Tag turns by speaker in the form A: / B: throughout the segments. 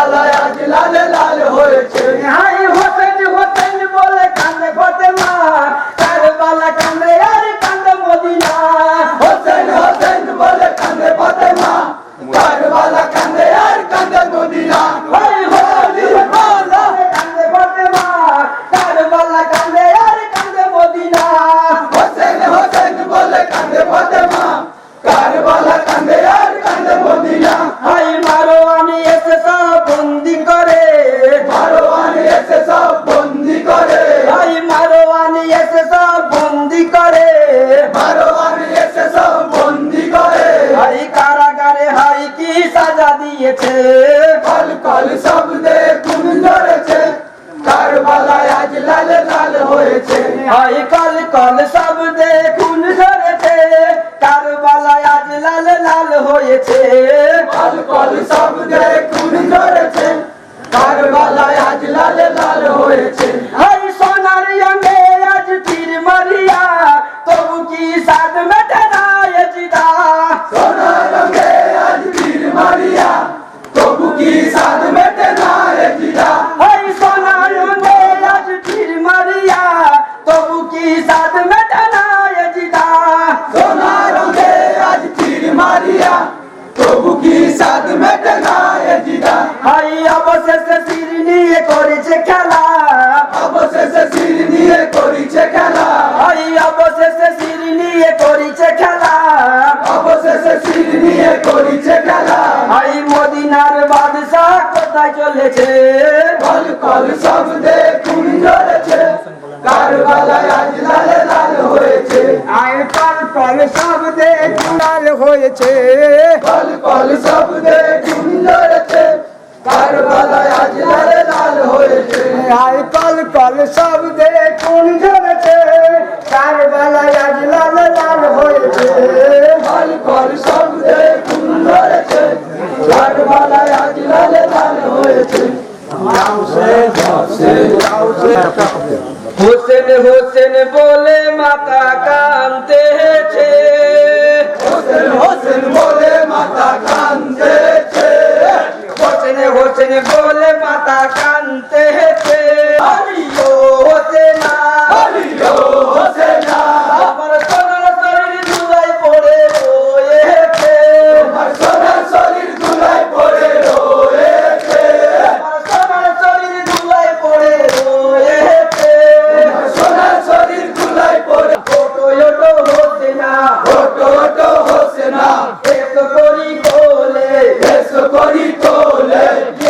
A: কারবালায় আজ লাল লাল হয়েছে।
B: হাই হোসেন হোসেন বলে কান্দে ফাতেমা, কারবালা কান্দে আর কান্দে মদিনা।
A: হোসেন হোসেন বলে কান্দে ফাতেমা, কারবালা কান্দে আর কান্দে মদিনা।
B: হাই হোসেন হোসেন কান্দে ফাতেমা, কারবালা কান্দে আর কান্দে মদিনা।
A: হোসেন হোসেন বলে কান্দে ফাতেমা, কারবালা কান্দে আর কান্দে মদিনা।
B: হাই মারোয়ানি এসে সব বন্দি করে,
A: মারোয়ানি এসে সব বন্দি করে,
B: হাই মারোয়ানি এসে সব বন্দি করে।
A: মারোয়ানি এসে সব বন্দি করে।
B: হাই কারাগারে হাই কি সাজা দিয়েছে,
A: কল কল শব্দে খুন ঝরেছে, কারবালায় আজ লাল লাল হয়েছে।
B: হাই কল কল শব্দে খুন ঝরেছে, কারবালায় আজ লাল লাল হয়েছে।
A: কল কল শব্দে খুন ঝরেছে, কারবালায় আজ লাল লাল হয়েছে।
B: হাই সোনার অঙ্গে আজ তীর মারিয়া, তবু কি সাদ মেটে না এ জিদা।
A: সোনার রঙে আজ তীর মারিয়া, তবু কি সাদ মেটে না এ জিদা।
B: হাই সোনার অঙ্গে আজ তীর মারিয়া, তবু কি সাদ মেটে না এ জিদা।
A: সোনার রঙে আজ তীর মারিয়া, তবু কি সাদ মেটে না এ জিদা।
B: হাই অবশেষে তীর নিয়ে করেছে খেলা,
A: অবশেষে শির নিয়ে করিছে খেলা,
B: হাই অবশেষে তীর নিয়ে করেছে খেলা।
A: অবশেষে শির নিয়ে করিছে খেলা।
B: হাই মদিনার বাদশাহ কোথায় চলেছে,
A: কল কল শব্দে খুন ঝরেছে, কারবালায় আজ লাল লাল হয়েছে।
B: আয় কল কল শব্দে লাল হয়েছে।
A: কল কল শব্দে খুন ঝরেছে, কারবালায় আজ লাল লাল হয়েছে।
B: আয় কল কল শব্দে খুন ঝরেছে, কারবালায় আজ লাল লাল হয়েছে।
A: কল কল শব্দে খুন ঝরেছে, কারবালায় আজ লাল লাল হয়েছে।
B: হোসেন হোসেন বলে মাতা কাঁদতেছে,
A: হোসেন হোসেন বলে মাতা কাঁদতেছে,
B: হোসেন হোসেন বলে মাতা কাঁদতেছে। আলিও হোসেনা,
A: আলিও হোসেনা,
B: আমার সোনার শরীর ধুলায় পড়ে রয়েছে,
A: আমার সোনার শরীর ধুলায় পড়ে রয়েছে,
B: আমার সোনার শরীর ধুলায় পড়ে রয়েছে।
A: আমার সোনার শরীর ধুলায় পড়ে।
B: ওটো ওটো হোসেনা,
A: ওটো ওটো হোসেনা,
B: এসো করি কোলে,
A: এসো করি তোলে,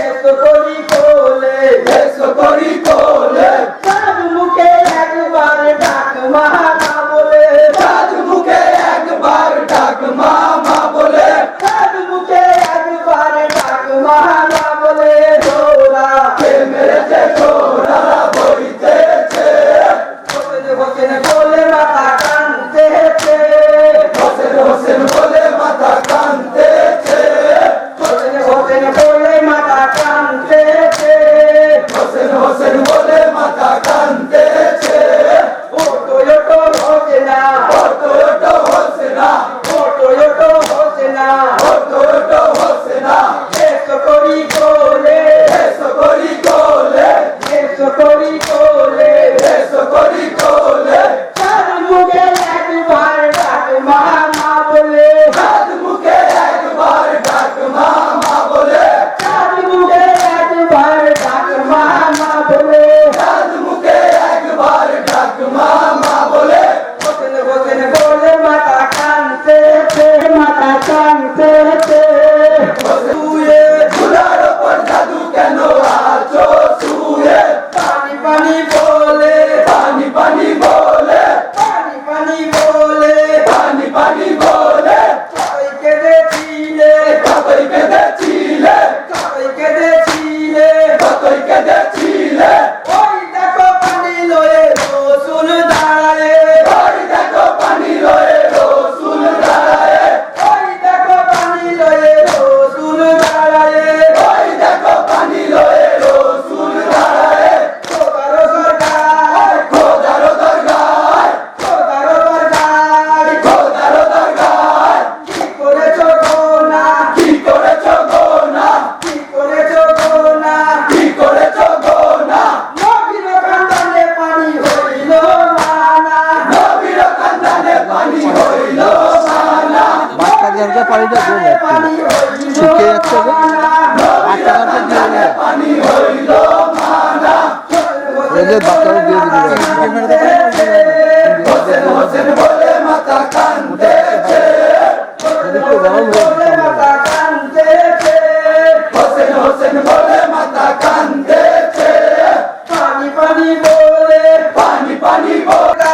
B: এসো করি কোলে।
A: এসো করি
C: আমাদের বাচ্চাও দিয়ে দিবে
A: হোসেন হোসেন বলে মাতা কাঁদতেছে
B: বলে মাতা কাঁদতেছে
A: হোসেন হোসেন বলে মাতা কাঁদতেছে
B: পানি পানি বলে
A: পানি পানি বলে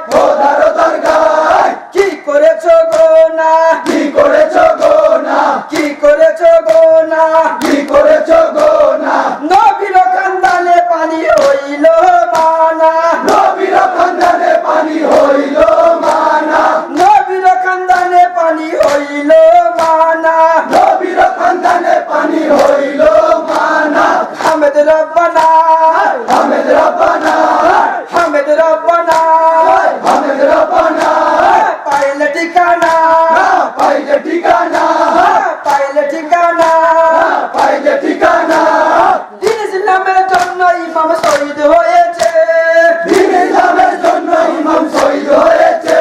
A: খোদার দরগায়
B: কি করেছো গো না
A: কি করেছো গো না
B: কি করেছো গো না
A: কি করেছো গো না
B: নবীর খানদানে পানি হইল মানা
A: নবীর খানদানে পানি হইল মানা
B: নবীর খানদানে পানি হইল মানা
A: নবীর খানদানে পানি হইল মানা
B: হামেদ রব্বানা
A: হামেদ রব্বানা
B: হামেদ রব্বানা
A: হামেদ রব্বানা
B: পাইলে ঠিকানা
A: পাইলে ঠিকানা
B: পাইলে ঠিকানা
A: পাইলে ঠিকানা
B: দিন ইসলামের জন্য ইমাম শহীদ হয়েছে
A: দিন ইসলামের জন্য ইমাম শহীদ হয়েছে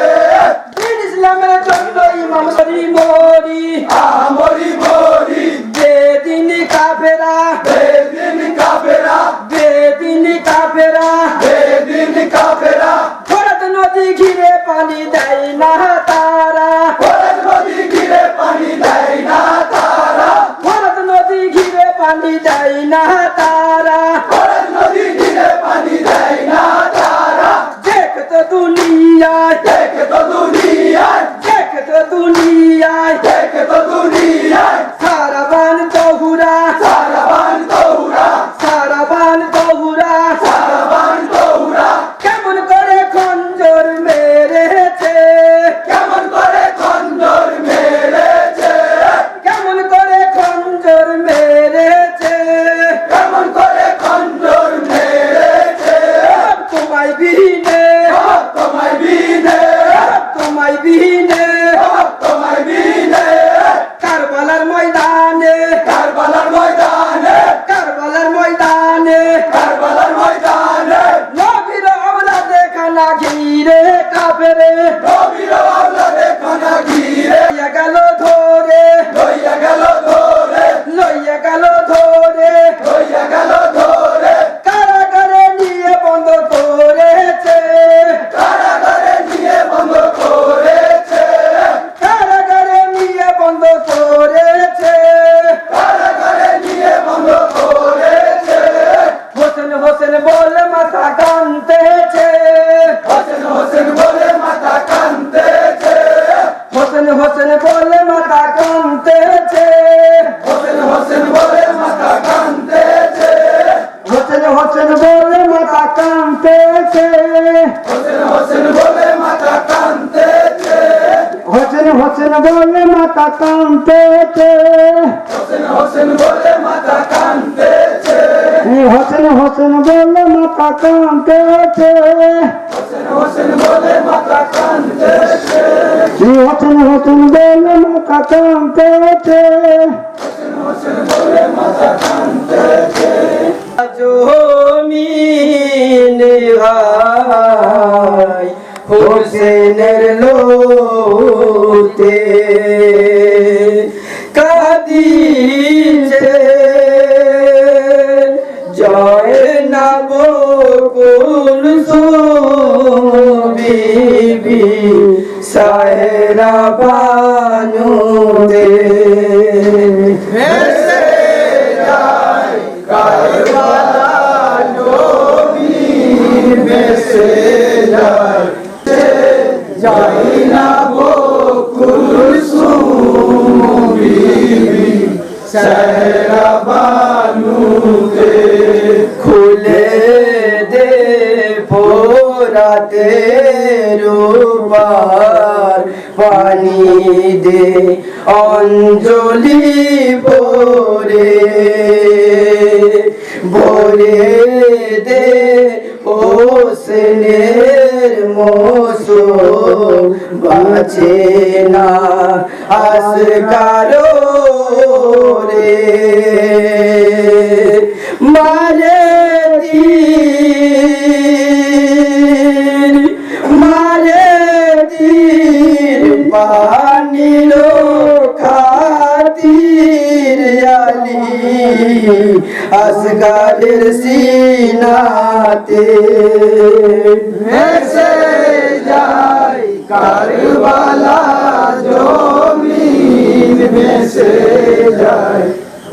B: দিন ইসলামের জন্য ইমাম শহীদ মরি
A: আমরি মরি
B: বেদিন কাফেরা
A: বেদিন কাফেরা
B: বেদিন কাফেরা
A: বেদিন কাফেরা
B: ফরাত নদী ঘিরে পানি দেয় না তারা
A: ফরাত নদী ঘিরে পানি দেয় না তারা
B: ফরাত নদী ঘিরে পানি দেয় না তারা
A: ফরাত নদী ঘিরে পানি দেয় না তারা
B: দেখতো দুনিয়ায়
A: দেখে তো দুনিয়ায়
B: দেখতো দুনিয়ায়
A: দেখে তো দুনিয়ায়
B: সারাবান তহুরা
A: সারাবান দৌড়া
B: সারাবান তহুরা
A: সারাবান দৌড়া
B: কেমন করে খঞ্জর মেরেছে
A: কেমন করে খন্দর মেরেছে
B: কেমন করে খঞ্জর মেরেছে
A: কেমন করে খন্দর মেরেছে
B: তোমায় বিহীনে
A: তোমায় বিনে
B: তোমায় বিহীনে
A: তোমায় বিনে
B: কারবালার ময়দানে
A: কারবালার ময়দানে
B: কারবালার ময়দানে
A: কারবালার ময়দানে
B: নবীর আওলাদে খানা ঘিরে কাফেরে
A: নবীর আওলাদে খানা ঘিরে
B: লইয়া গেল ধরে
A: লইয়া গেল ধরে
B: লইয়া গেল ধরে
A: লইয়া গেল ধরে
B: কারাগারে নিয়ে বন্ধ করেছে
A: কারাগারে নিয়ে বন্ধ করেছে
B: কারাগারে নিয়ে বন্ধ করেছে
A: কারাগারে নিয়ে বন্ধ করেছে
B: হোসেন হোসেন বলে মাথা কানতেছে
A: হোসেন হোসেন বলে মাথা কাঁদতেছে
B: হোসেন হোসেন বলে মাথা কানতেছে
A: হোসেন হোসেন বলে মাথা কাঁদতেছে
B: হোসেন হোসেন বলে মাথা কানতেছে
A: হোসেন হোসেন বলে মাথা কাঁদতেছে
B: হোসেন হোসেন বলে মাথা কানতেছে
A: হোসেন হোসেন বলে মাথা কাঁদতেছে
B: হোসেন হোসেন বলে মাথা কানতেছে
A: হোসেন হোসেন বলে মাথা কাঁদতেছে
B: হোসেন হোসেন বলে মাথা কানতেছে
A: হোসেন বলে মাথা কাঁদতেছে
B: জমিন ভাই হোসেনের লোতে কাদিছে জয় না বকুল বিবি সাহেরা বানুতে খুলে দে পোরাতে রূপার পানি দে অঞ্জলি ভরে ভরে দে হোসেনের মৌসুম বাঁচে না আসগারো রে মারে তীর মারে তীর পানিলো খাতির আলী আসগারের সিনাতে
A: ভেসে যায় কারবালা জমিন ভেসে যায়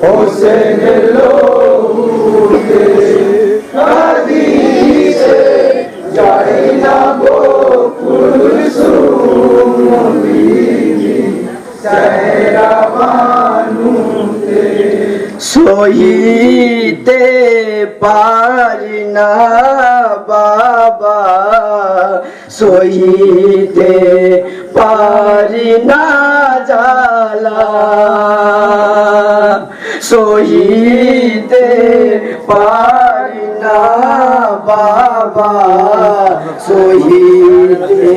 A: হোসেনের লৌতে কাঁদিছে যায় না বকুল সুমিনি চেহারা বানুতে
B: সহিতে পারি না বাবা সহিতে পারি না জ্বালা সহিতে পারি না বাবা সহিতে